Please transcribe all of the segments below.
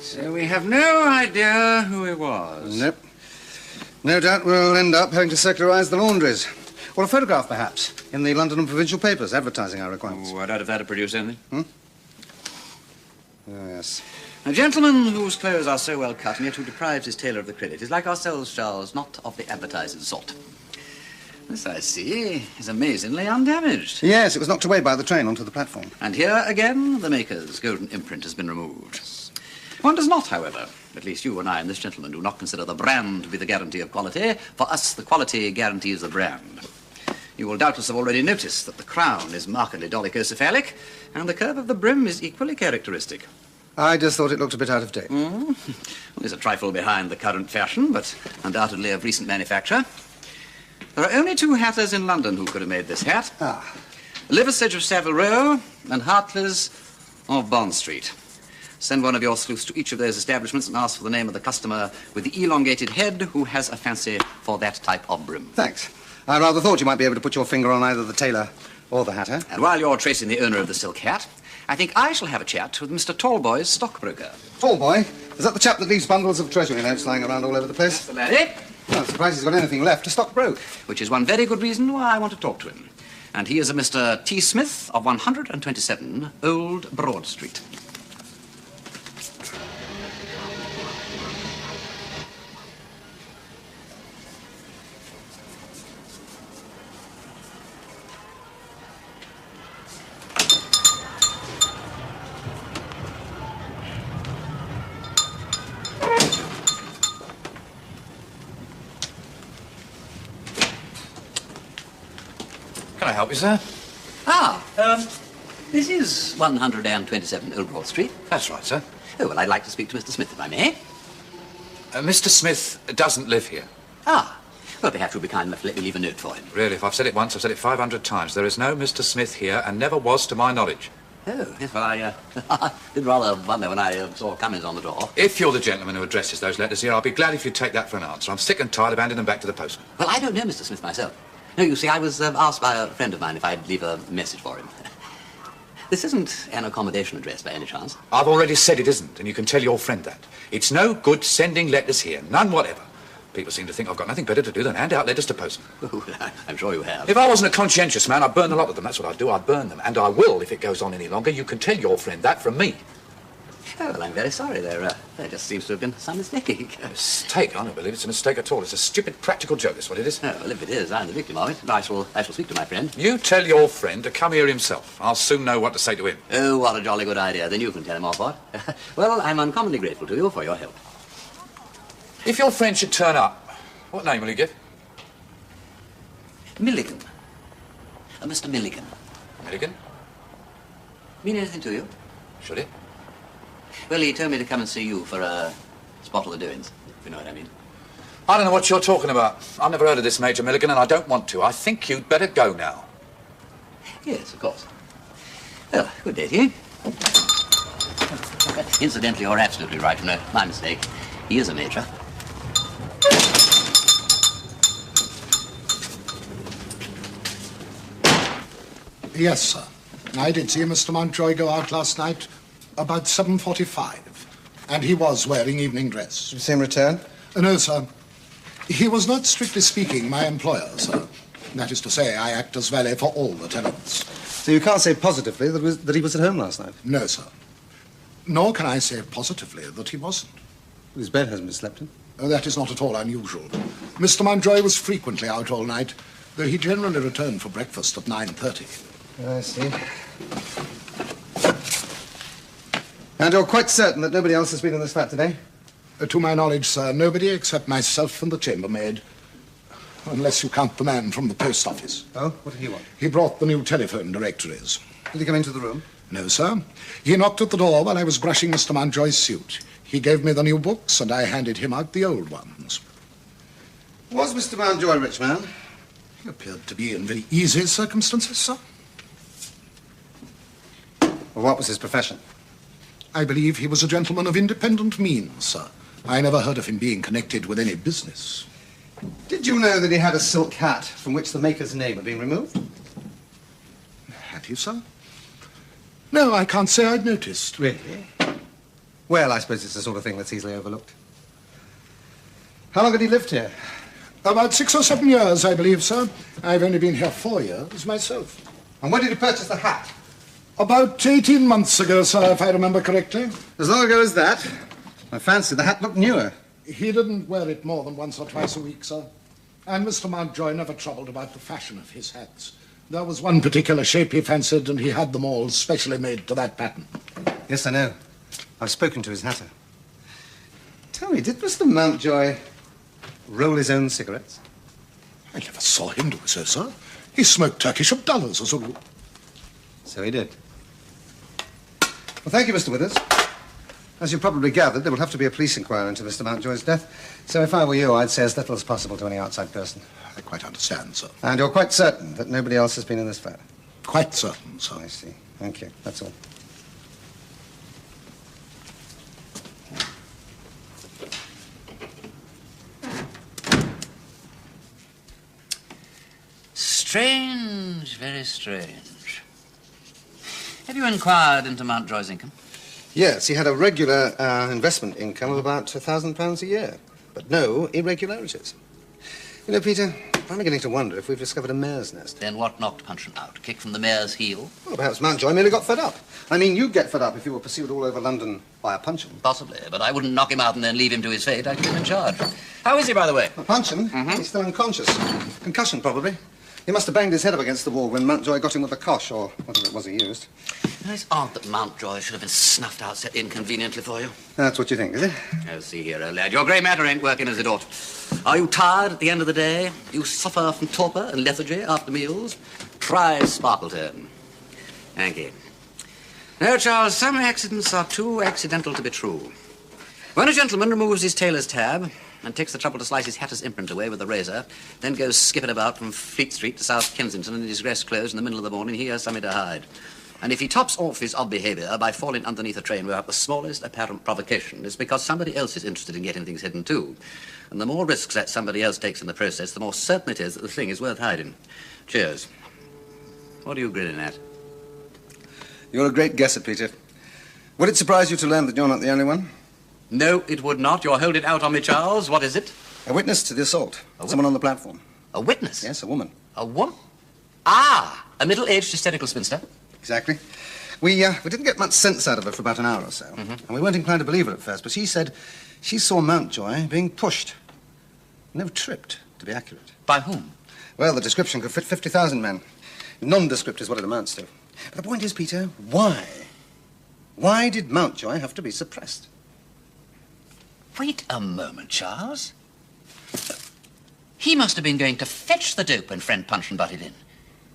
So we have no idea who he was. Nope. No doubt we'll end up having to circularise the laundries. Or a photograph, perhaps, in the London and provincial papers, advertising our requirements. Oh, I doubt if that'd produce anything. Oh, yes. A gentleman whose clothes are so well cut and yet who deprives his tailor of the credit is like ourselves, Charles, not of the advertising sort. This, I see, is amazingly undamaged. Yes, it was knocked away by the train onto the platform. And here, again, the maker's golden imprint has been removed. One does not, however, at least you and I and this gentleman do not consider the brand to be the guarantee of quality. For us, the quality guarantees the brand. You will doubtless have already noticed that the crown is markedly dolichocephalic, and the curve of the brim is equally characteristic. I just thought it looked a bit out of date. Well, it's a trifle behind the current fashion, but undoubtedly of recent manufacture. There are only two hatters in London who could have made this hat. Liversedge of Savile Row and Hartley's of Bond Street. Send one of your sleuths to each of those establishments and ask for the name of the customer with the elongated head who has a fancy for that type of brim. Thanks. I rather thought you might be able to put your finger on either the tailor or the hatter. And while you're tracing the owner of the silk hat, I think I shall have a chat with Mr. Tallboy's stockbroker. Tallboy? Is that the chap that leaves bundles of treasury notes lying around all over the place? That's the laddie. Well, I'm surprised he's got anything left to stock broke. Which is one very good reason why I want to talk to him. And he is a Mr. T. Smith of 127 Old Broad Street. Can I help you, sir? This is 127 Old Broad Street. That's right, sir. Oh, well, I'd like to speak to Mr. Smith, if I may. Mr. Smith doesn't live here. Well, perhaps you'll be kind enough to let me leave a note for him. Really, if I've said it once, I've said it 500 times. There is no Mr. Smith here and never was to my knowledge. Oh, yes, well, I did rather wonder when I saw Cummins on the door. If you're the gentleman who addresses those letters here, I'll be glad if you'd take that for an answer. I'm sick and tired of handing them back to the postman. Well, I don't know Mr. Smith myself. No, you see, I was asked by a friend of mine if I'd leave a message for him. This isn't an accommodation address by any chance. I've already said it isn't, and you can tell your friend that. It's no good sending letters here, none whatever. People seem to think I've got nothing better to do than hand out letters to postmen. Oh, I'm sure you have. If I wasn't a conscientious man, I'd burn a lot of them. That's what I'd do. I'd burn them. And I will if it goes on any longer. You can tell your friend that from me. Oh, well, I'm very sorry. There just seems to have been some mistake. A mistake? I don't believe it's a mistake at all. It's a stupid practical joke, that's what it is. Oh, well, if it is, I'm the victim of it. I shall speak to my friend. You tell your friend to come here himself. I'll soon know what to say to him. Oh, what a jolly good idea. Then you can tell him off what. Well, I'm uncommonly grateful to you for your help. If your friend should turn up, what name will you give? Milligan. Mr. Milligan. Milligan? Mean anything to you? Should it? Well, he told me to come and see you for a spot of the doings, if you know what I mean. I don't know what you're talking about. I've never heard of this Major Milligan, and I don't want to. I think you'd better go now. Yes, of course. Well, good day to you. Incidentally, you're absolutely right. No, my mistake. He is a major. Yes, sir. I did see Mr. Mountjoy go out last night about 7:45, and he was wearing evening dress. Did you see him return? No, sir. He was not, strictly speaking, my employer, sir. That is to say, I act as valet for all the tenants. So you can't say positively that he was at home last night? No, sir. Nor can I say positively that he wasn't. His bed hasn't been slept in. That is not at all unusual. Mr. Mountjoy was frequently out all night, though he generally returned for breakfast at 9:30. I see. And you're quite certain that nobody else has been in this flat today? To my knowledge, sir, nobody except myself and the chambermaid. Unless you count the man from the post office. Oh? What did he want? He brought the new telephone directories. Did he come into the room? No, sir. He knocked at the door while I was brushing Mr. Mountjoy's suit. He gave me the new books, and I handed him out the old ones. Was Mr. Mountjoy a rich man? He appeared to be in very easy circumstances, sir. Well, what was his profession? I believe he was a gentleman of independent means, sir. I never heard of him being connected with any business. Did you know that he had a silk hat from which the maker's name had been removed? Had he, sir? No, I can't say I'd noticed. Really? Well, I suppose it's the sort of thing that's easily overlooked. How long had he lived here? About 6 or 7 years, I believe, sir. I've only been here 4 years myself. And when did he purchase the hat? About 18 months ago, sir, if I remember correctly. As long ago as that? I fancy the hat looked newer. He didn't wear it more than once or twice a week, sir. And Mr. Mountjoy never troubled about the fashion of his hats. There was one particular shape he fancied, and he had them all specially made to that pattern. Yes, I know. I've spoken to his hatter. Tell me, did Mr. Mountjoy roll his own cigarettes? I never saw him do so, sir. He smoked Turkish Abdullahs as a rule. So he did. Well, thank you, Mr. Withers. As you probably gathered, there will have to be a police inquiry into Mr. Mountjoy's death. So if I were you, I'd say as little as possible to any outside person. I quite understand, sir. And you're quite certain that nobody else has been in this flat? Quite certain, sir. I see. Thank you. That's all. Strange, very strange. Have you inquired into Mountjoy's income? Yes, he had a regular investment income of about £1,000 a year, but no irregularities. You know, Peter, I'm beginning to wonder if we've discovered a mare's nest. Then what knocked Puncheon out? Kick from the mare's heel? Well, perhaps Mountjoy merely got fed up. I mean, you'd get fed up if you were pursued all over London by a Puncheon. Possibly, but I wouldn't knock him out and then leave him to his fate. I'd keep him in charge. How is he, by the way? A Puncheon? He's still unconscious. Concussion, probably. He must have banged his head up against the wall when Mountjoy got him with a cosh, or whatever it was he used. It's odd that Mountjoy should have been snuffed out so inconveniently for you. That's what you think, is it? Oh, see here, old lad. Your grey matter ain't working as it ought. Are you tired at the end of the day? Do you suffer from torpor and lethargy after meals? Try Sparkleton. Thank you. No, Charles, some accidents are too accidental to be true. When a gentleman removes his tailor's tab and takes the trouble to slice his hatter's imprint away with a razor, then goes skipping about from Fleet Street to South Kensington in his dress clothes in the middle of the morning, he has something to hide. And if he tops off his odd behaviour by falling underneath a train without the smallest apparent provocation, it's because somebody else is interested in getting things hidden too. And the more risks that somebody else takes in the process, the more certain it is that the thing is worth hiding. Cheers. What are you grinning at? You're a great guesser, Peter. Would it surprise you to learn that you're not the only one? No, it would not. You're holding out on me, Charles. What is it? A witness to the assault. Someone on the platform. A witness? Yes, a woman. A woman? Ah, a middle-aged hysterical spinster. Exactly. We didn't get much sense out of her for about an hour or so. And we weren't inclined to believe her at first, but she said she saw Mountjoy being pushed. Never tripped, to be accurate. By whom? Well, the description could fit 50,000 men. Nondescript is what it amounts to. But the point is, Peter, why? Why did Mountjoy have to be suppressed? Wait a moment, Charles. He must have been going to fetch the dope when friend Puncheon butted in.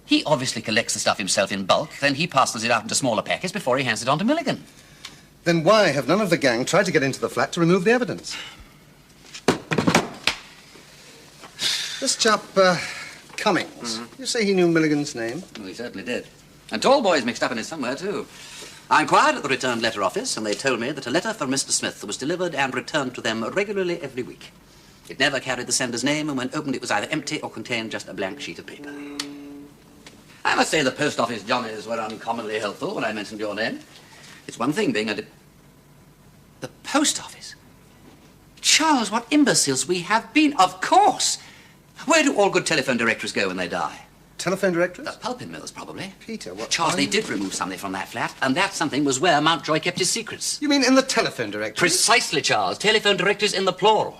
He obviously collects the stuff himself in bulk, then he parcels it out into smaller packets before he hands it on to Milligan. Then why have none of the gang tried to get into the flat to remove the evidence? This chap, Cummings, you say he knew Milligan's name? Well, he certainly did. And Tallboy's mixed up in it somewhere, too. I inquired at the returned letter office, and they told me that a letter from Mr. Smith was delivered and returned to them regularly every week. It never carried the sender's name, and when opened it was either empty or contained just a blank sheet of paper. I must say the post office Johnnies were uncommonly helpful when I mentioned your name. It's one thing being the post office? Charles, what imbeciles we have been, of course! Where do all good telephone directories go when they die? Telephone directories? The pulping mills, probably. Peter, what... Charles, they did remove something from that flat, and that something was where Mountjoy kept his secrets. You mean in the telephone directory? Precisely, Charles. Telephone directories in the plural.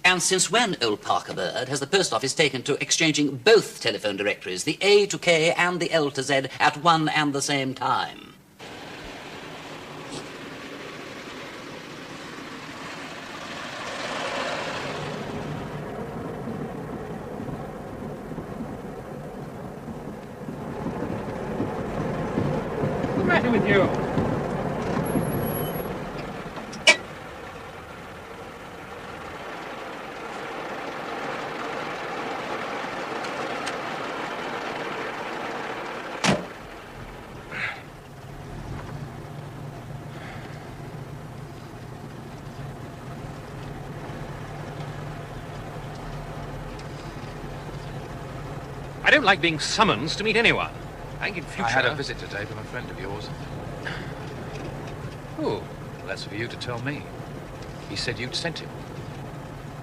And since when, old Parker Bird, has the post office taken to exchanging both telephone directories, the A to K and the L to Z, at one and the same time? What's the matter with you? I don't like being summoned to meet anyone. I think in future... I had a visit today from a friend of yours. Who? Well, that's for you to tell me. He said you'd sent him.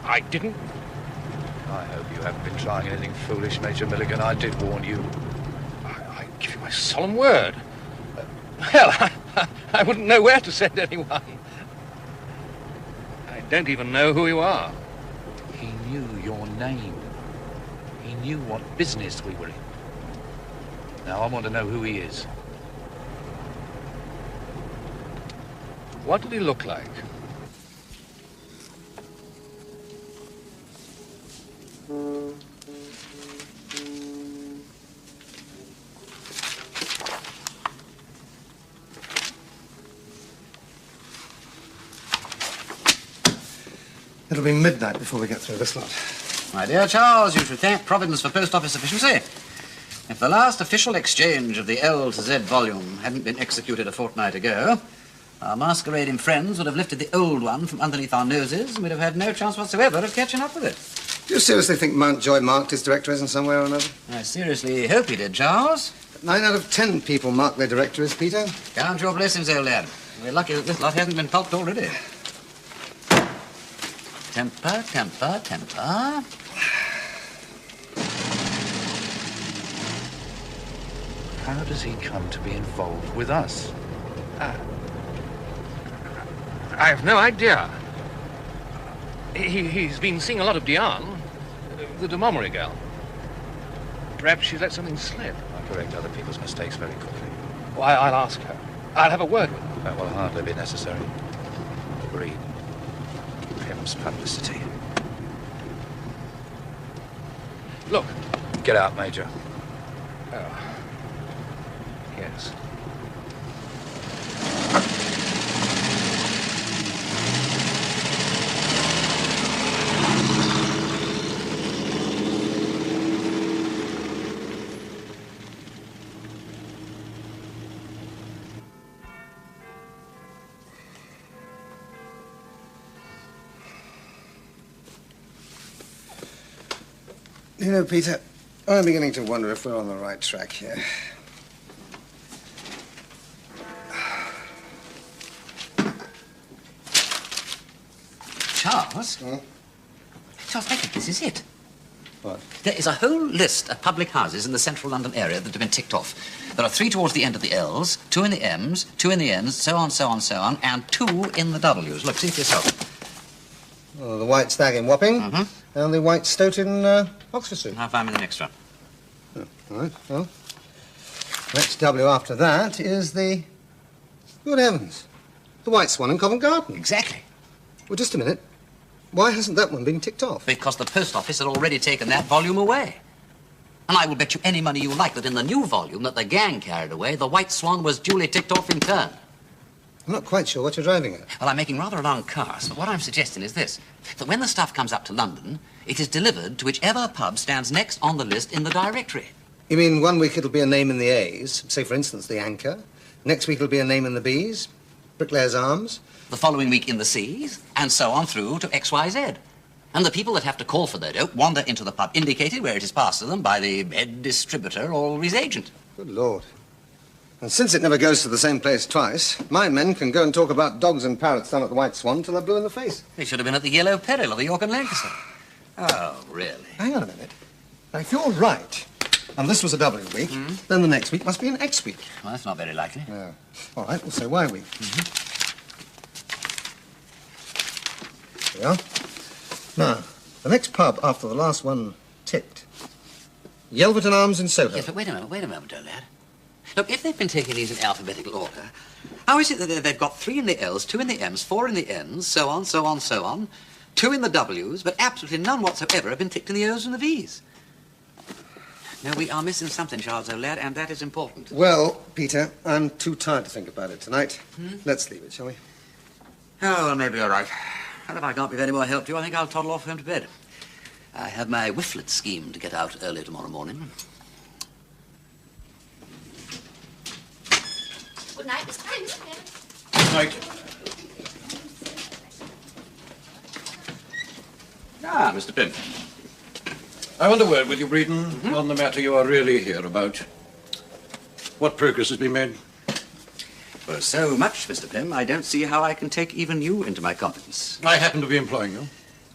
I didn't. I hope you haven't been trying anything foolish, Major Milligan. I did warn you. I give you my solemn word. Well, I wouldn't know where to send anyone. I don't even know who you are. He knew your name. He knew what business we were in. Now, I want to know who he is. What did he look like? It'll be midnight before we get through this lot. My dear Charles, you should thank Providence for post office efficiency. If the last official exchange of the L to Z volume hadn't been executed a fortnight ago, our masquerading friends would have lifted the old one from underneath our noses and we'd have had no chance whatsoever of catching up with it. Do you seriously think Mountjoy marked his directories in some way or another? I seriously hope he did, Charles. 9 out of 10 people mark their directories, Peter. Count your blessings, old lad. We're lucky that this lot hasn't been pulped already. Temper, temper, temper. How does he come to be involved with us? I have no idea. He's been seeing a lot of Diane, the De Montgomery girl. Perhaps she's let something slip. I correct other people's mistakes very quickly. Well, I'll ask her. I'll have a word with her. That will hardly be necessary. Agreed. Pim's publicity. Look. Get out, Major. Oh. Yes. You know, Peter, I'm beginning to wonder if we're on the right track here. Charles? Hmm? Charles, I think this is it. What? There is a whole list of public houses in the central London area that have been ticked off. There are 3 towards the end of the L's, 2 in the M's, 2 in the N's, so on, so on, so on, and 2 in the W's. Look, see for yourself. Oh, the White Stag in Wapping, and the White Stoat in Oxford Street. I'll find me the next one. Oh, all right, well, next W after that is the... Good heavens. The White Swan in Covent Garden. Exactly. Well, just a minute. Why hasn't that one been ticked off? Because the post office had already taken that volume away. And I will bet you any money you like that in the new volume that the gang carried away, the White Swan was duly ticked off in turn. I'm not quite sure what you're driving at. Well, I'm making rather a long cast, but what I'm suggesting is this, that when the stuff comes up to London, it is delivered to whichever pub stands next on the list in the directory. You mean 1 week it'll be a name in the A's, say, for instance, the Anchor. Next week it'll be a name in the B's, Bricklayer's Arms. The following week in the C's, and so on through to XYZ. And the people that have to call for their dope wander into the pub indicated where it is passed to them by the head distributor or his agent. Good Lord. And since it never goes to the same place twice, my men can go and talk about dogs and parrots down at the White Swan till they're blue in the face. They should have been at the Yellow Peril or the York and Lancaster. Oh, really? Hang on a minute. Now, if you're right, and this was a W week, then the next week must be an X week. Well, that's not very likely. Yeah. All right, we'll say Y week. There we are. Now, the next pub after the last one ticked. Yelverton Arms in Soho. Yes, but wait a moment, old lad. Look, if they've been taking these in alphabetical order, how is it that they've got 3 in the L's, 2 in the M's, 4 in the N's, so on, so on, so on, 2 in the W's, but absolutely none whatsoever have been ticked in the O's and the V's? No, we are missing something, Charles, old lad, and that is important. Well, Peter, I'm too tired to think about it tonight. Let's leave it, shall we? Oh, well, maybe you're right. And if I can't be of any more help to you, I think I'll toddle off home to bed. I have my whifflet scheme to get out early tomorrow morning. Good night, Mr. Pym. Good night. Ah, Mr. Pym. I want a word with you, Breeden, on the matter you are really here about. What progress has been made? Well, so much, Mr. Pym, I don't see how I can take even you into my confidence. I happen to be employing you.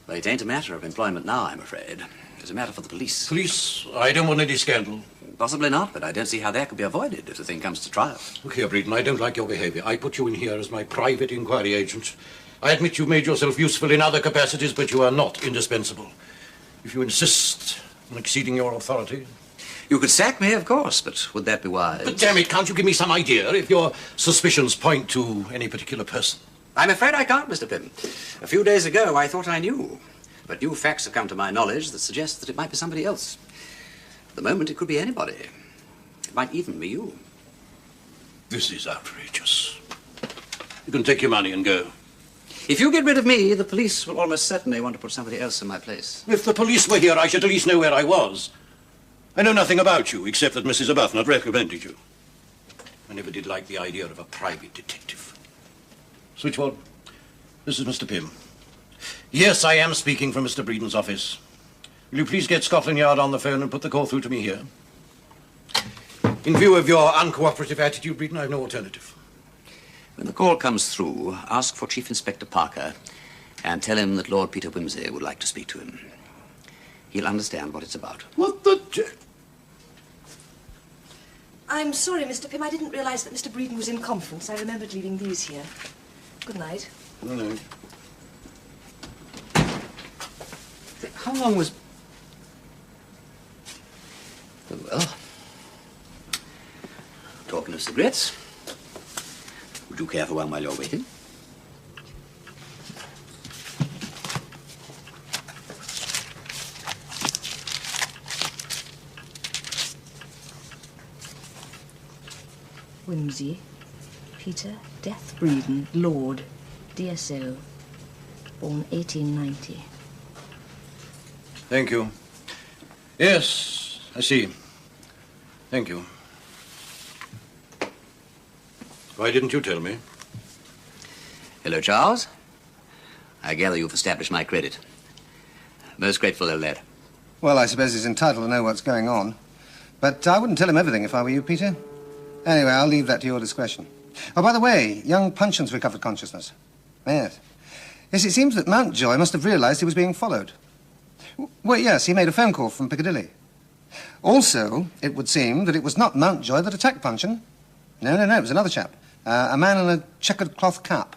Well, it ain't a matter of employment now, I'm afraid. It's a matter for the police. Police? I don't want any scandal. Possibly not, but I don't see how that could be avoided if the thing comes to trial. Look here, Breeden, I don't like your behavior. I put you in here as my private inquiry agent. I admit you've made yourself useful in other capacities, but you are not indispensable. If you insist on exceeding your authority... You could sack me, of course, but would that be wise? But damn it, can't you give me some idea if your suspicions point to any particular person? I'm afraid I can't, Mr. Pym. A few days ago, I thought I knew. But new facts have come to my knowledge that suggest that it might be somebody else. At the moment, it could be anybody. It might even be you. This is outrageous. You can take your money and go. If you get rid of me, the police will almost certainly want to put somebody else in my place. If the police were here, I should at least know where I was. I know nothing about you, except that Mrs. Arbuthnot recommended you. I never did like the idea of a private detective. Switchboard, this is Mr. Pym. Yes, I am speaking from Mr. Breeden's office. Will you please get Scotland Yard on the phone and put the call through to me here? In view of your uncooperative attitude, Breeden, I have no alternative. When the call comes through, ask for Chief Inspector Parker and tell him that Lord Peter Wimsey would like to speak to him. He'll understand what it's about. What the... I'm sorry, Mr. Pym. I didn't realize that Mr. Breeden was in conference. I remembered leaving these here. Good night. Good night. How long was... Well, talking of cigarettes, would you care for one while you're waiting? Wimsey, Peter Death Breeden, Lord, DSO, born 1890. Thank you. Yes, I see. Thank you. Why didn't you tell me? Hello, Charles. I gather you've established my credit. Most grateful, old lad. Well, I suppose he's entitled to know what's going on. But I wouldn't tell him everything if I were you, Peter. Anyway, I'll leave that to your discretion. Oh, by the way, young Punchin's recovered consciousness. Yes. Yes, it seems that Mountjoy must have realized he was being followed. Well, yes, he made a phone call from Piccadilly. Also, it would seem that it was not Mountjoy that attacked Punchin. No, it was another chap. A man in a checkered cloth cap.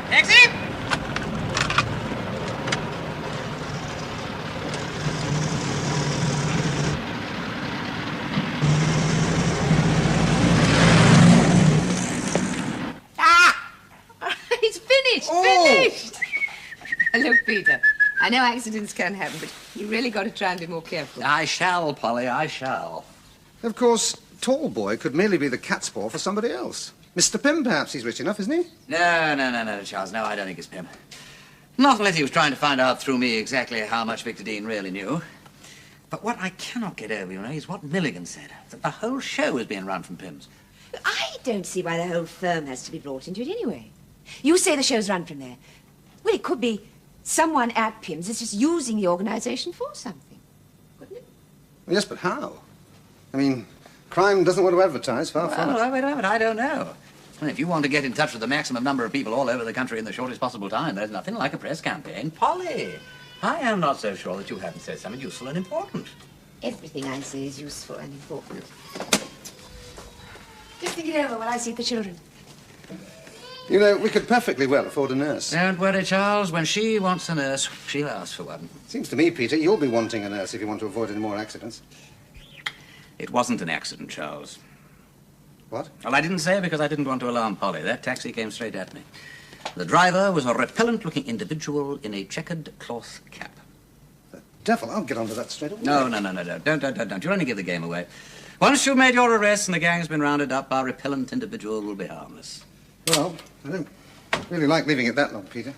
Taxi! It's finished! Look, Peter, I know accidents can happen, but you really got to try and be more careful. I shall, Polly, I shall. Of course, Tall Boy could merely be the cat's paw for somebody else. Mr. Pym, perhaps he's rich enough, isn't he? No, Charles. No, I don't think it's Pym. Not unless he was trying to find out through me exactly how much Victor Dean really knew. But what I cannot get over, you know, is what Milligan said, that the whole show is being run from Pym's. I don't see why the whole firm has to be brought into it anyway. You say the show's run from there. Well, it could be someone at Pym's is just using the organisation for something, couldn't it? Well, yes, but how? I mean, crime doesn't want to advertise, far from it. Well, wait a minute, I don't know. Well, if you want to get in touch with the maximum number of people all over the country in the shortest possible time, there's nothing like a press campaign. Polly, I am not so sure that you haven't said something useful and important. Everything I say is useful and important. Just think it over while I see the children. You know, we could perfectly well afford a nurse. Don't worry, Charles. When she wants a nurse, she'll ask for one. Seems to me, Peter, you'll be wanting a nurse if you want to avoid any more accidents. It wasn't an accident, Charles. What? Well, I didn't say it because I didn't want to alarm Polly. That taxi came straight at me. The driver was a repellent-looking individual in a checkered cloth cap. The devil, I'll get onto that straight away. No. Don't. You'll only give the game away. Once you've made your arrest and the gang's been rounded up, our repellent individual will be harmless. Well, I don't really like leaving it that long, Peter.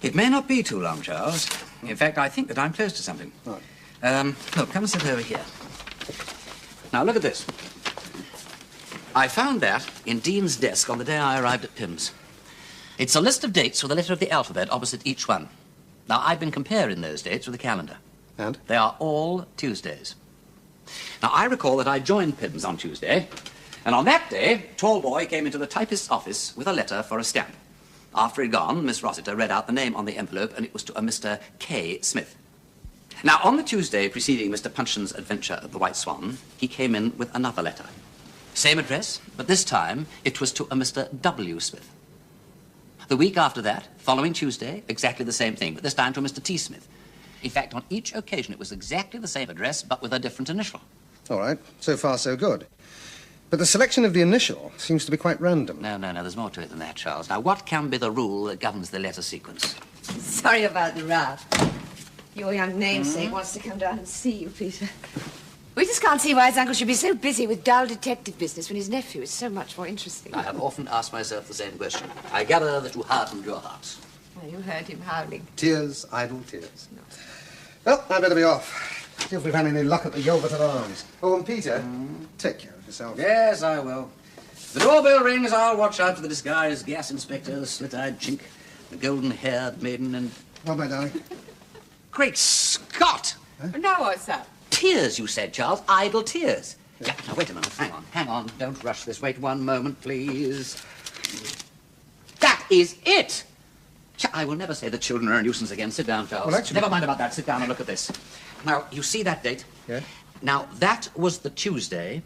It may not be too long, Charles. In fact, I think that I'm close to something. Right. Look, come and sit over here. Now, look at this. I found that in Dean's desk on the day I arrived at Pym's. It's a list of dates with a letter of the alphabet opposite each one. Now, I've been comparing those dates with the calendar. And? They are all Tuesdays. Now, I recall that I joined Pimm's on Tuesday, and on that day, Tallboy came into the typist's office with a letter for a stamp. After he'd gone, Miss Rossiter read out the name on the envelope, and it was to a Mr. K. Smith. Now, on the Tuesday preceding Mr. Punchin's adventure at the White Swan, he came in with another letter. Same address, but this time it was to a Mr. W. Smith. The week after that, following Tuesday, exactly the same thing, but this time to a Mr. T. Smith. In fact, on each occasion, it was exactly the same address, but with a different initial. All right. So far, so good. But the selection of the initial seems to be quite random. No, there's more to it than that, Charles. Now, what can be the rule that governs the letter sequence? Sorry about the row. Your young namesake wants to come down and see you, Peter. We just can't see why his uncle should be so busy with dull detective business when his nephew is so much more interesting. I have often asked myself the same question. I gather that you hardened your hearts. Well, you heard him howling. Tears, idle tears. No. Well, I'd better be off. See if we've had any luck at the Yelverton Arms. Oh, and Peter, take care of yourself. Yes, I will. If the doorbell rings, I'll watch out for the disguised gas inspector, the slit-eyed chink, the golden-haired maiden, and... Oh, my darling. Great Scott! Huh? Now what's up? Tears, you said, Charles. Idle tears. Yeah. Now, wait a moment. Hang on. Don't rush this. Wait one moment, please. That is it! I will never say that children are a nuisance again. Sit down, Charles. Well, actually... Never mind about that. Sit down and look at this. Now, you see that date? Yeah. Now, that was the Tuesday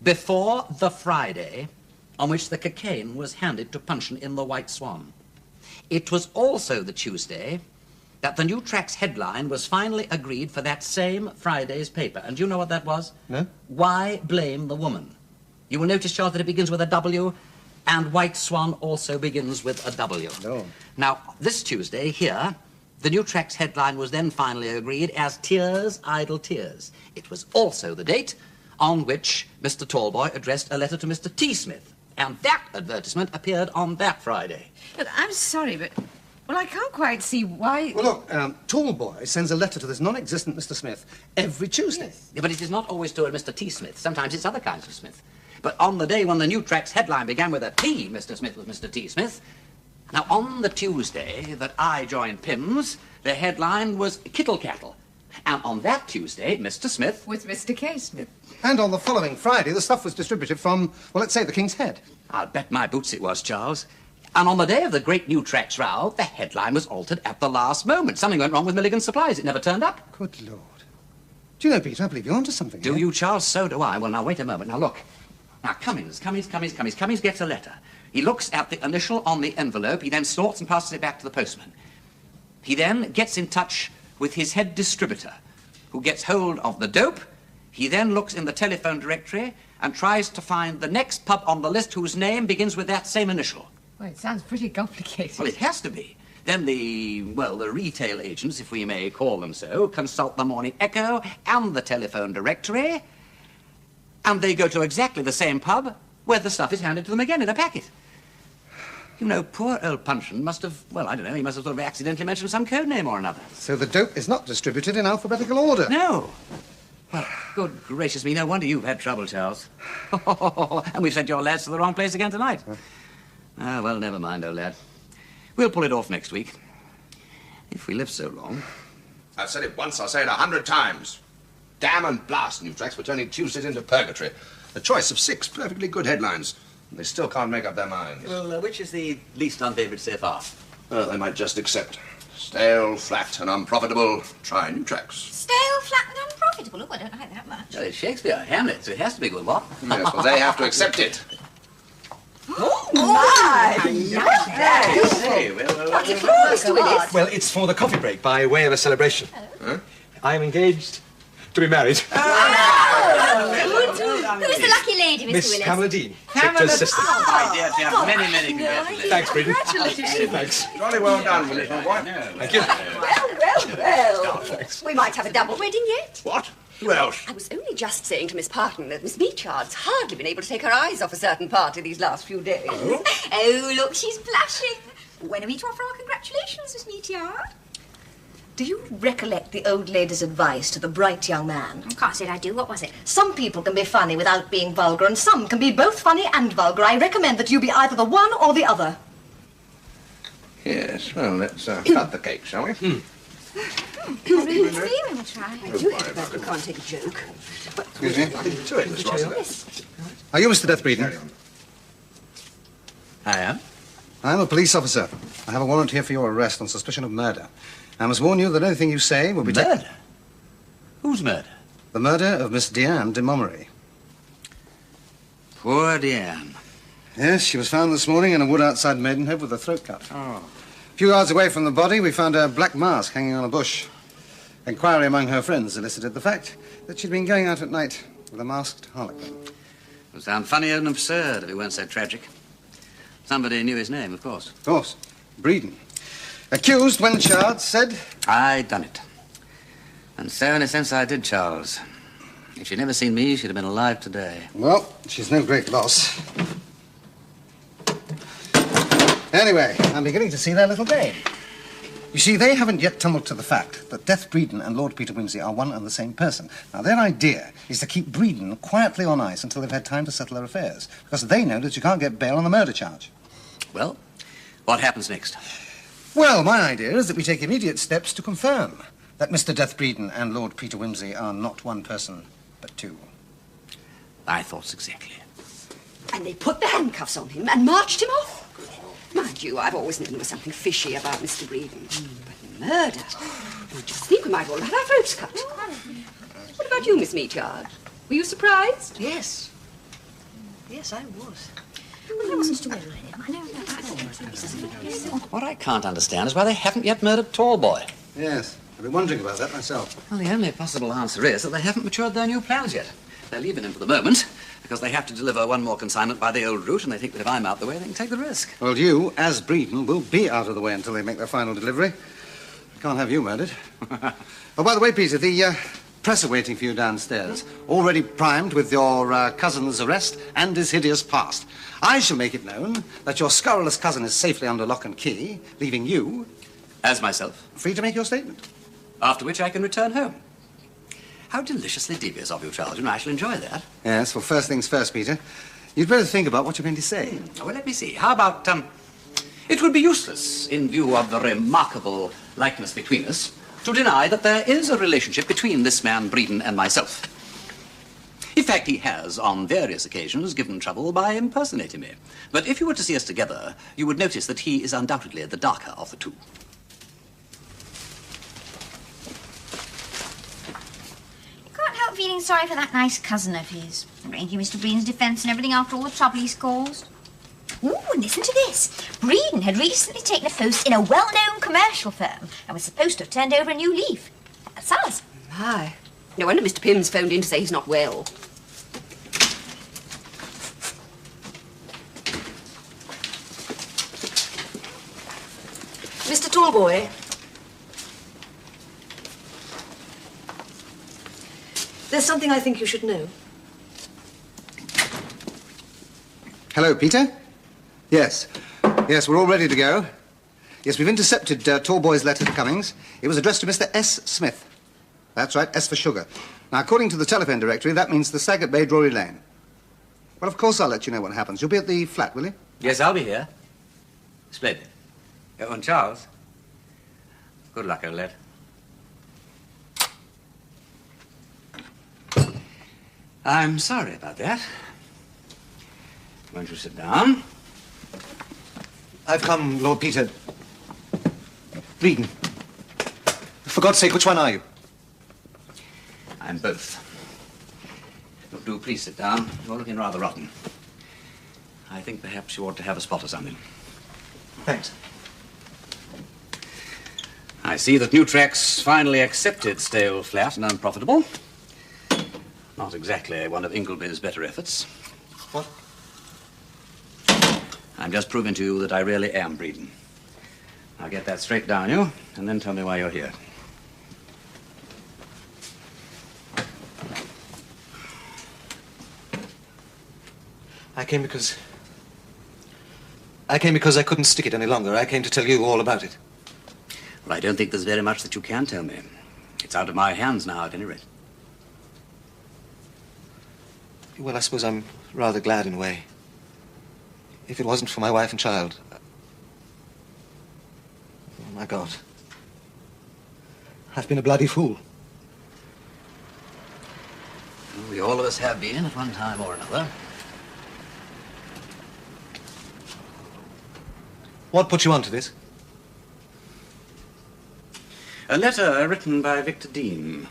before the Friday on which the cocaine was handed to Punchin in the White Swan. It was also the Tuesday that the new track's headline was finally agreed for that same Friday's paper. And do you know what that was? No. Why blame the woman? You will notice, Charles, that it begins with a W, and White Swan also begins with a W. No. Now, this Tuesday, here, the new track's headline was then finally agreed as Tears, Idle Tears. It was also the date on which Mr. Tallboy addressed a letter to Mr. T. Smith. And that advertisement appeared on that Friday. Look, I'm sorry, but... Well, I can't quite see why... Well, look, Tallboy sends a letter to this non-existent Mr. Smith every Tuesday. Yes. Yeah, but it is not always to a Mr. T. Smith. Sometimes it's other kinds of Smith. But on the day when the new track's headline began with a T, Mr. Smith was Mr. T. Smith. Now, on the Tuesday that I joined Pimm's, the headline was Kittle Cattle. And on that Tuesday, Mr. Smith... With Mr. K. Smith. And on the following Friday, the stuff was distributed from, well, let's say, the King's Head. I'll bet my boots it was, Charles. And on the day of the great new tracks row, the headline was altered at the last moment. Something went wrong with Milligan's supplies. It never turned up. Good Lord. Do you know, Peter, I believe you're onto something. Do you, Charles? So do I. Well, now, wait a moment. Now, look. Now, Cummings gets a letter. He looks at the initial on the envelope. He then sorts and passes it back to the postman. He then gets in touch with his head distributor, who gets hold of the dope. He then looks in the telephone directory and tries to find the next pub on the list whose name begins with that same initial. Well, it sounds pretty complicated. Well, it has to be. Then the retail agents, if we may call them so, consult the Morning Echo and the telephone directory, and they go to exactly the same pub where the stuff is handed to them again in a packet. You know, poor old Punchin must have, well, I don't know, he must have sort of accidentally mentioned some code name or another. So the dope is not distributed in alphabetical order? No. Well, good gracious me, no wonder you've had trouble, Charles. And we've sent your lads to the wrong place again tonight. Ah, well, never mind, old lad. We'll pull it off next week. If we live so long. I've said it once, I'll say it 100 times. Damn and blast new tracks for turning Tuesdays into purgatory. A choice of 6 perfectly good headlines. And they still can't make up their minds. Well, which is the least unfavourite so far? Well, they might just accept. Stale, flat, and unprofitable. Try new tracks. Stale, flat, and unprofitable. Oh, I don't like that much. Well, it's Shakespeare, Hamlet, so it has to be good, what? Yes, well, they have to accept it. Oh, my! Well, it's for the coffee break by way of a celebration. Huh? I am engaged to be married. Who's the lucky lady, Mr. Miss Willis? Pamela Dean, Victor's sister. My dear chap, many congratulations. Thanks, Breeden. Congratulations. Thanks. Jolly well done, Willis, my boy. Thank you. Well. Thanks. We might have a double wedding yet. What? Who else? I was only just saying to Miss Parton that Miss Meachard's hardly been able to take her eyes off a certain party these last few days. Oh, look, she's blushing. When are we to offer our congratulations, Miss Meachard? Do you recollect the old lady's advice to the bright young man? I can't say I do. What was it? Some people can be funny without being vulgar, and some can be both funny and vulgar. I recommend that you be either the one or the other. Yes, well, let's cut the cake, shall we? I really think we'll try. I do hate about you can't take a joke. Excuse me. To it, Miss Rossiter. Are you Mr. Death Breeden? I am. I'm a police officer. I have a warrant here for your arrest on suspicion of murder. I must warn you that anything you say will be taken... Murder? Whose murder? The murder of Miss Deanne de Montgomery. Poor Deanne. Yes, she was found this morning in a wood outside Maidenhead with her throat cut. Oh. A few yards away from the body, we found a black mask hanging on a bush. Inquiry among her friends elicited the fact that she'd been going out at night with a masked harlequin. It would sound funny and absurd if it weren't so tragic. Somebody knew his name, of course. Of course. Breeden. Accused when charged said... I done it. And so, in a sense, I did, Charles. If she'd never seen me, she'd have been alive today. Well, she's no great loss. Anyway, I'm beginning to see their little game. You see, they haven't yet tumbled to the fact that Death Breeden and Lord Peter Wimsey are one and the same person. Now, their idea is to keep Breeden quietly on ice until they've had time to settle their affairs, because they know that you can't get bail on the murder charge. Well, what happens next? Well, my idea is that we take immediate steps to confirm that Mr. Death Breeden and Lord Peter Wimsey are not one person, but two. I thought exactly. And they put the handcuffs on him and marched him off. Mind you, I've always known there was something fishy about Mr. Breeden. But murder? I just think we might all have our throats cut. What about you, Miss Meatyard? Were you surprised? Yes. Yes, I was. What I can't understand is why they haven't yet murdered Tallboy. Yes, I've been wondering about that myself. Well, the only possible answer is that they haven't matured their new plans yet. They're leaving him for the moment because they have to deliver one more consignment by the old route, and they think that if I'm out the way, they can take the risk. Well, you, as Breeden, will be out of the way until they make their final delivery. I can't have you murdered. Oh, by the way, Peter, the press are waiting for you downstairs, already primed with your cousin's arrest and his hideous past. I shall make it known that your scurrilous cousin is safely under lock and key, leaving you... As myself. Free to make your statement. After which I can return home. How deliciously devious of you, Charles. You know, I shall enjoy that. Yes, well, first things first, Peter. You'd better think about what you're going to say. Well, let me see. How about, it would be useless, in view of the remarkable likeness between us, to deny that there is a relationship between this man, Breeden, and myself. In fact, he has, on various occasions, given trouble by impersonating me. But if you were to see us together, you would notice that he is undoubtedly the darker of the two. Can't help feeling sorry for that nice cousin of his, arranging Mr. Breeden's defence and everything after all the trouble he's caused. Ooh, and listen to this. Breeden had recently taken a post in a well-known commercial firm and was supposed to have turned over a new leaf. That's us. My. No wonder Mr. Pym's phoned in to say he's not well. Mr. Tallboy. There's something I think you should know. Hello, Peter? Yes. Yes, we're all ready to go. Yes, we've intercepted Tallboy's letter to Cummings. It was addressed to Mr. S. Smith. That's right, S for sugar. Now, according to the telephone directory, that means the Saggart Bay, Drury Lane. Well, of course I'll let you know what happens. You'll be at the flat, will you? Yes, I'll be here. Splendid. Oh, and Charles, good luck, old lad. I'm sorry about that. Won't you sit down? I've come, Lord Peter. Breeden. For God's sake, which one are you? I'm both. Look, do please sit down. You're looking rather rotten. I think perhaps you ought to have a spot or something. Thanks. I see that New Tracks finally accepted stale, flat, and unprofitable. Not exactly one of Ingleby's better efforts. What? I'm just proving to you that I really am Breeden. Now get that straight down you, and then tell me why you're here. I came because I couldn't stick it any longer. I came to tell you all about it. Well, I don't think there's very much that you can tell me. It's out of my hands now, at any rate. Well, I suppose I'm rather glad in a way. If it wasn't for my wife and child, Oh, my God. I've been a bloody fool. We all of us have been at one time or another. What put you on to this? A letter written by Victor Dean.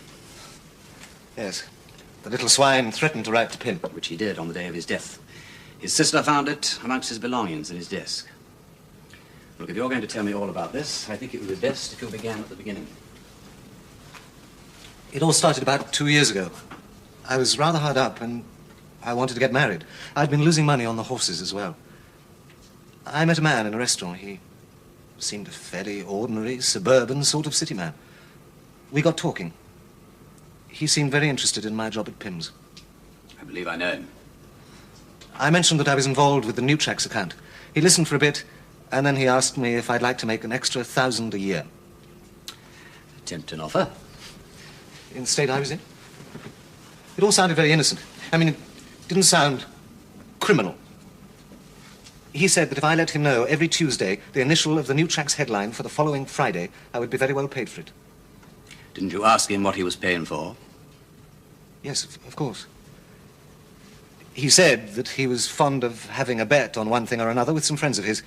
Yes. The little swine threatened to write to Pym. Which he did on the day of his death. His sister found it amongst his belongings in his desk. Look, if you're going to tell me all about this, I think it would be best if you began at the beginning. It all started about 2 years ago. I was rather hard up and I wanted to get married. I'd been losing money on the horses as well. I met a man in a restaurant. He seemed a fairly ordinary, suburban sort of city man. We got talking. He seemed very interested in my job at Pym's. I believe I know him. I mentioned that I was involved with the New Tracks account. He listened for a bit, and then he asked me if I'd like to make an extra 1,000 a year. Tempting offer. In the state I was in. It all sounded very innocent. I mean, it didn't sound criminal. He said that if I let him know every Tuesday the initial of the New Tracks headline for the following Friday, I would be very well paid for it. Didn't you ask him what he was paying for? Yes, of course. He said that he was fond of having a bet on one thing or another with some friends of his.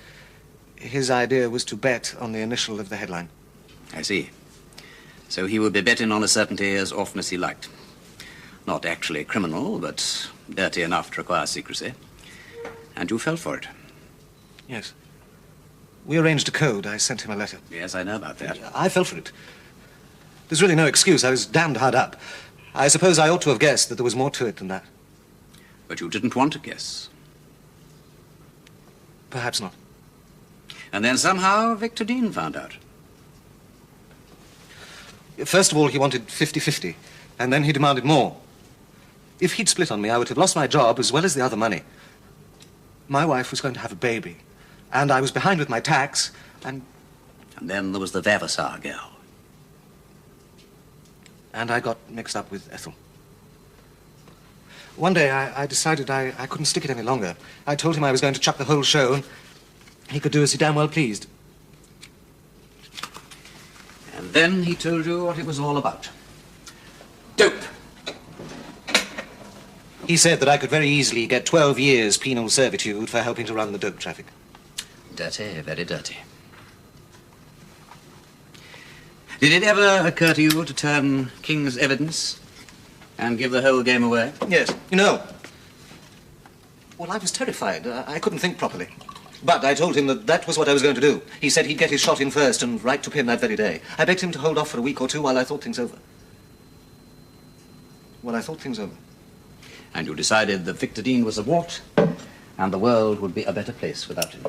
His idea was to bet on the initial of the headline. I see. So he would be betting on a certainty as often as he liked. Not actually criminal, but dirty enough to require secrecy. And you fell for it. Yes. We arranged a code. I sent him a letter. Yes, I know about that. I fell for it. There's really no excuse. I was damned hard up. I suppose I ought to have guessed that there was more to it than that. But you didn't want to guess. Perhaps not. And then somehow Victor Dean found out. First of all, he wanted 50-50, and then he demanded more. If he'd split on me, I would have lost my job as well as the other money. My wife was going to have a baby, and I was behind with my tax, and... And then there was the Vavasar girl. And I got mixed up with Ethel. One day, I decided I couldn't stick it any longer. I told him I was going to chuck the whole show, and he could do as he damn well pleased. And then he told you what it was all about. Dope. He said that I could very easily get 12 years penal servitude for helping to run the dope traffic. Dirty, very dirty. Did it ever occur to you to turn King's evidence and give the whole game away? Yes. No. Well, I was terrified. I couldn't think properly. But I told him that that was what I was going to do. He said he'd get his shot in first and write to Pym that very day. I begged him to hold off for a week or two while I thought things over. Well, I thought things over. And you decided that Victor Dean was a wart, and the world would be a better place without him.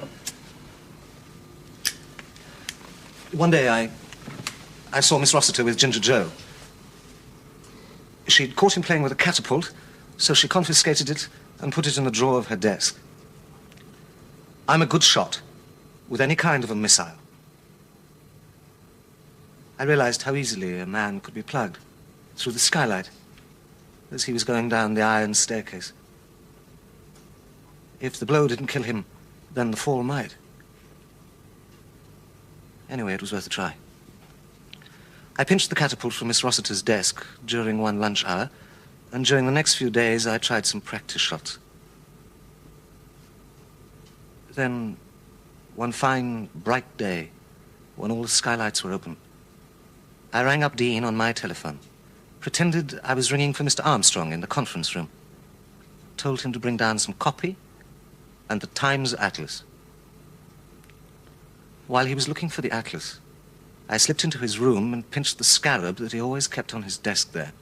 One day I saw Miss Rossiter with Ginger Joe. She'd caught him playing with a catapult, so she confiscated it and put it in the drawer of her desk. I'm a good shot with any kind of a missile. I realized how easily a man could be plugged through the skylight as he was going down the iron staircase. If the blow didn't kill him, then the fall might. Anyway, it was worth a try. I pinched the catapult from Miss Rossiter's desk during one lunch hour, and during the next few days I tried some practice shots. Then, one fine, bright day, when all the skylights were open, I rang up Dean on my telephone, pretended I was ringing for Mr. Armstrong in the conference room, told him to bring down some copy and the Times Atlas. While he was looking for the atlas, I slipped into his room and pinched the scarab that he always kept on his desk there.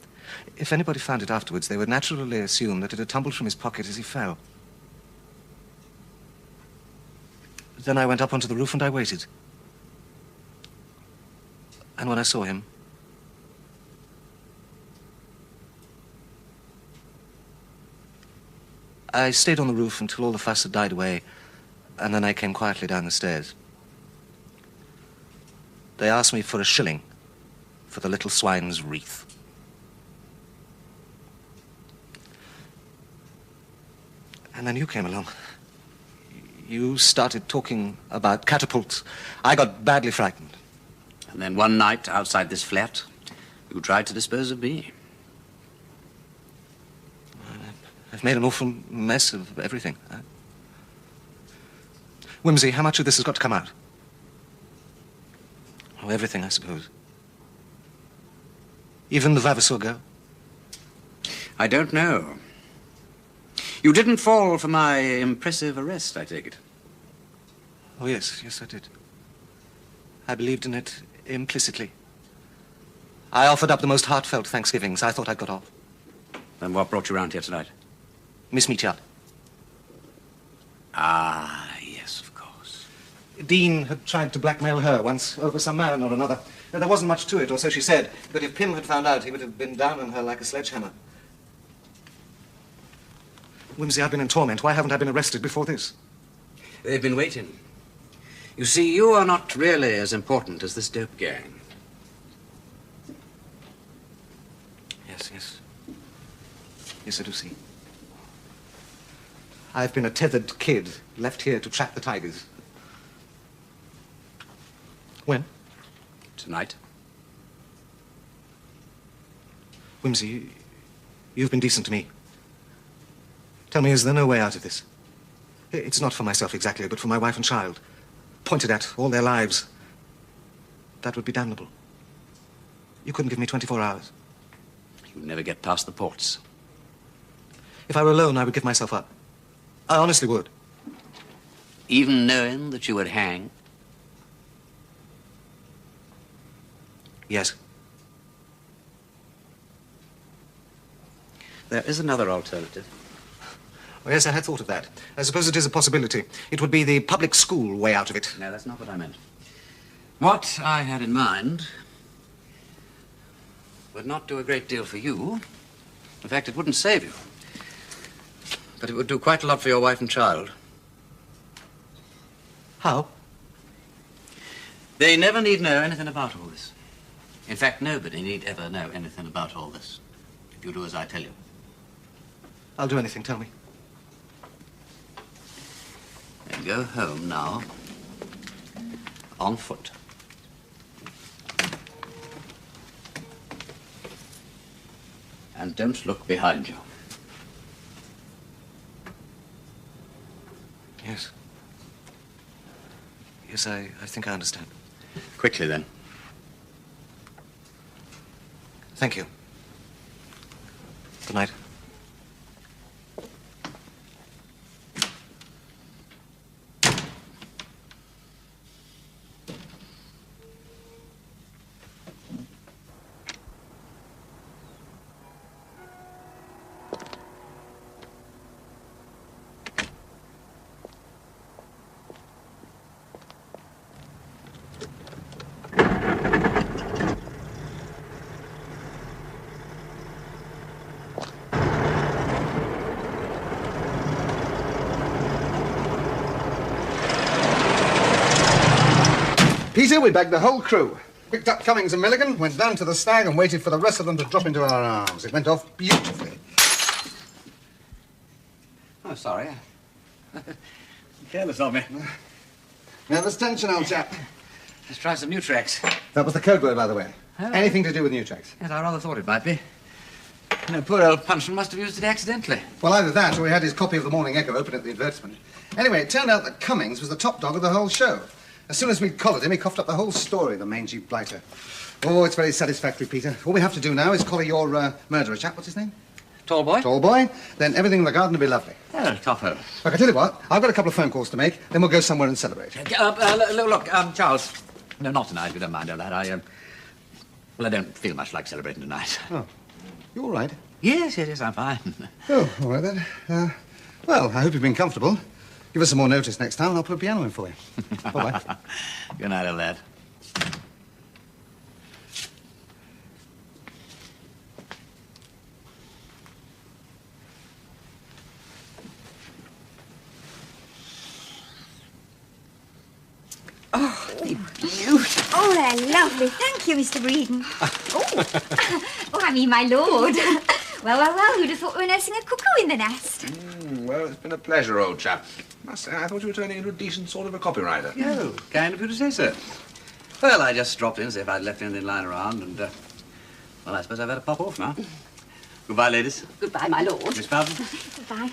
If anybody found it afterwards, they would naturally assume that it had tumbled from his pocket as he fell. Then I went up onto the roof and I waited. And when I saw him, I stayed on the roof until all the fuss had died away, and then I came quietly down the stairs. They asked me for a shilling for the little swine's wreath. And then you came along. You started talking about catapults. I got badly frightened. And then one night, outside this flat, you tried to dispose of me. I've made an awful mess of everything. Wimsey, how much of this has got to come out? Oh, everything, I suppose. Even the Vavasour girl? I don't know. You didn't fall for my impressive arrest, I take it. Oh, yes, I did. I believed in it implicitly. I offered up the most heartfelt thanksgivings. I thought I'd got off. Then what brought you round here tonight? Miss Meatyard. Ah, yes, of course. Dean had tried to blackmail her once over some man or another. Now, there wasn't much to it, or so she said. But if Pym had found out, he would have been down on her like a sledgehammer. Wimsey, I've been in torment. Why haven't I been arrested before this? They've been waiting. You see, you are not really as important as this dope gang. Yes. Yes, I do see. I've been a tethered kid, left here to trap the tigers. When? Tonight. Wimsey, you've been decent to me. Tell me, is there no way out of this? It's not for myself exactly, but for my wife and child. Pointed at all their lives. That would be damnable. You couldn't give me 24 hours. You'd never get past the ports. If I were alone, I would give myself up. I honestly would. Even knowing that you would hang? Yes. There is another alternative. Oh, yes, I had thought of that. I suppose it is a possibility. It would be the public school way out of it. No, that's not what I meant. What I had in mind would not do a great deal for you. In fact, it wouldn't save you. But it would do quite a lot for your wife and child. How? They never need know anything about all this. In fact, nobody need ever know anything about all this. If you do as I tell you. I'll do anything, tell me. Then go home now. On foot. And don't look behind you. Yes. Yes, I think I understand. Quickly, then. Thank you. Good night. Peter, we bagged the whole crew. Picked up Cummings and Milligan, went down to the Stag and waited for the rest of them to drop into our arms. It went off beautifully. Oh, sorry. Careless of me. Nervous tension, old chap. Let's try some Mutrax. That was the code word, by the way. Oh. Anything to do with Mutrax. Yes, I rather thought it might be. You know, poor old Punchman must have used it accidentally. Well, either that or he had his copy of the Morning Echo open at the advertisement. Anyway, it turned out that Cummings was the top dog of the whole show. As soon as we'd collared him, he coughed up the whole story, the mangy blighter. Oh, it's very satisfactory, Peter. All we have to do now is collar your murderer chap. What's his name? Tall boy? Tall boy. Then everything in the garden will be lovely. Oh, tougher. Look, I tell you what, I've got a couple of phone calls to make, then we'll go somewhere and celebrate. Look, Charles. No, not tonight, if you don't mind all that. Well, I don't feel much like celebrating tonight. Oh, you all right? Yes, I'm fine. Oh, all right then. Well, I hope you've been comfortable. Give us some more notice next time and I'll put a piano in for you. Bye-bye. Good night, old lad. Oh, they're beautiful. Oh, they're lovely. Thank you, Mr. Breeden. Oh, I mean, my lord. Well, who'd have thought we were nursing a cuckoo in the nest? Well, it's been a pleasure, old chap. Must say, I thought you were turning into a decent sort of a copywriter. Oh, kind of you to say so. Well, I just dropped in to see if I'd left anything lying around, and, well, I suppose I've had to pop off now. Goodbye, ladies. Goodbye, my lord. Miss Bowden. Goodbye.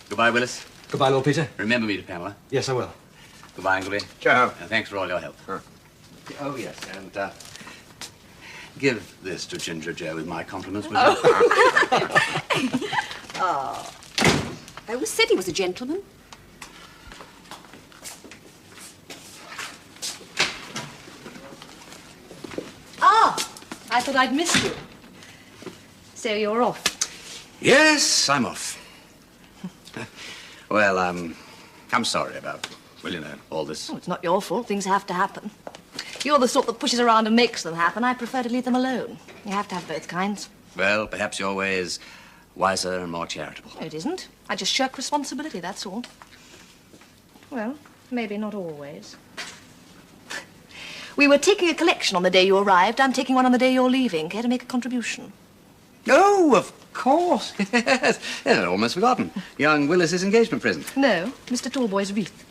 Goodbye, Willis. Goodbye, Lord Peter. Remember me to Pamela. Yes, I will. Goodbye, Ingleby. Ciao. And thanks for all your help. Oh, yes, and, give this to Ginger Joe with my compliments, will you? Oh. I always said he was a gentleman. Ah, I thought I'd missed you. So you're off. Yes, I'm off. Well, I'm sorry about, well, you know, all this. Oh, it's not your fault. Things have to happen. You're the sort that pushes around and makes them happen. I prefer to leave them alone. You have to have both kinds. Well, perhaps your way is wiser and more charitable. No, it isn't. I just shirk responsibility, that's all. Well, maybe not always. We were taking a collection on the day you arrived. I'm taking one on the day you're leaving. Care to make a contribution? Oh, of course. Yes. Yes, I'd almost forgotten. Young Willis's engagement present. No, Mr. Tallboy's wreath.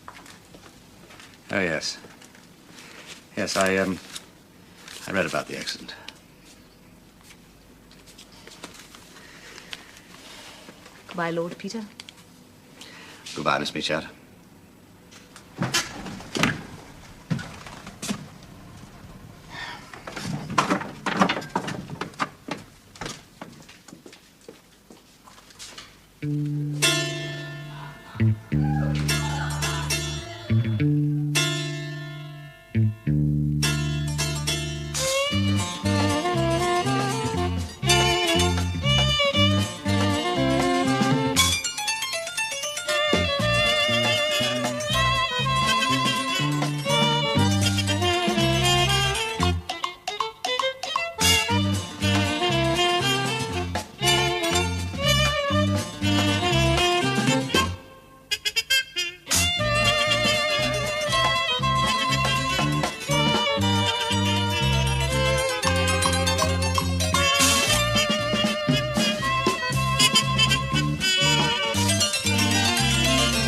Oh, yes. Yes, I read about the accident. Goodbye, Lord Peter. Goodbye, Miss Meachard.